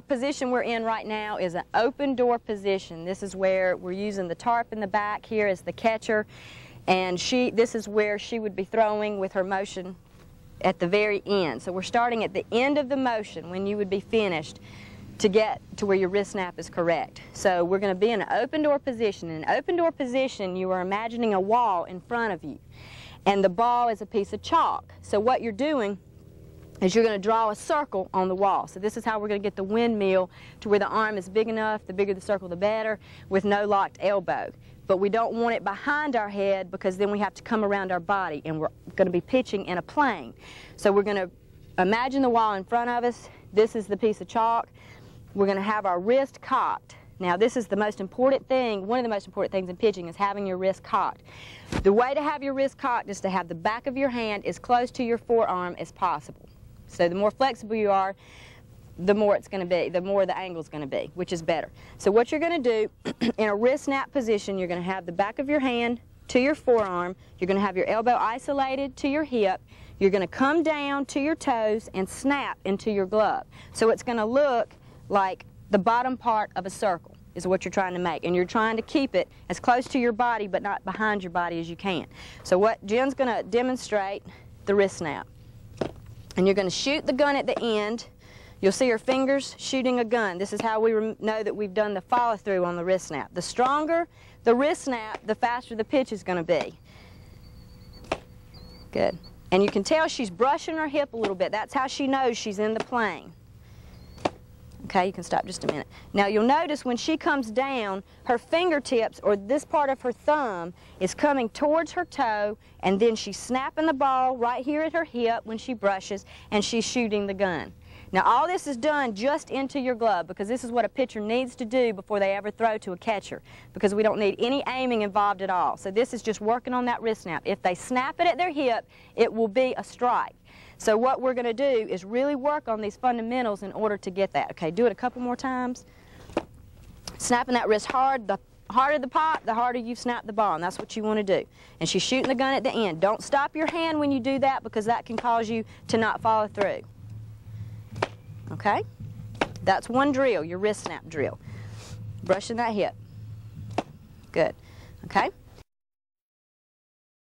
Position we're in right now is an open door position. This is where we're using the tarp in the back here as the catcher, and this is where she would be throwing with her motion at the very end. So we're starting at the end of the motion when you would be finished to get to where your wrist snap is correct. So we're going to be in an open door position. In an open door position, you are imagining a wall in front of you, and the ball is a piece of chalk. So what you're doing is you're going to draw a circle on the wall. So this is how we're going to get the windmill to where the arm is big enough, the bigger the circle the better, with no locked elbow. But we don't want it behind our head because then we have to come around our body, and we're going to be pitching in a plane. So we're going to imagine the wall in front of us. This is the piece of chalk. We're going to have our wrist cocked. Now this is the most important thing, one of the most important things in pitching is having your wrist cocked. The way to have your wrist cocked is to have the back of your hand as close to your forearm as possible. So the more flexible you are, the more it's going to be, the more the angle is going to be, which is better. So what you're going to do, in a wrist snap position, you're going to have the back of your hand to your forearm, you're going to have your elbow isolated to your hip, you're going to come down to your toes and snap into your glove. So it's going to look like the bottom part of a circle is what you're trying to make, and you're trying to keep it as close to your body but not behind your body as you can. So what Jen's going to demonstrate, the wrist snap. And you're going to shoot the gun at the end. You'll see her fingers shooting a gun. This is how we know that we've done the follow-through on the wrist snap. The stronger the wrist snap, the faster the pitch is going to be. Good. And you can tell she's brushing her hip a little bit. That's how she knows she's in the plane. Okay, you can stop just a minute. Now you'll notice when she comes down, her fingertips, or this part of her thumb, is coming towards her toe, and then she's snapping the ball right here at her hip when she brushes, and she's shooting the gun. Now all this is done just into your glove, because this is what a pitcher needs to do before they ever throw to a catcher, because we don't need any aiming involved at all. So this is just working on that wrist snap. If they snap it at their hip, it will be a strike. So what we're going to do is really work on these fundamentals in order to get that. Okay, do it a couple more times. Snapping that wrist hard. The harder the pop, the harder you snap the ball, and that's what you want to do. And she's shooting the gun at the end. Don't stop your hand when you do that, because that can cause you to not follow through. Okay? That's one drill, your wrist snap drill. Brushing that hip. Good. Okay?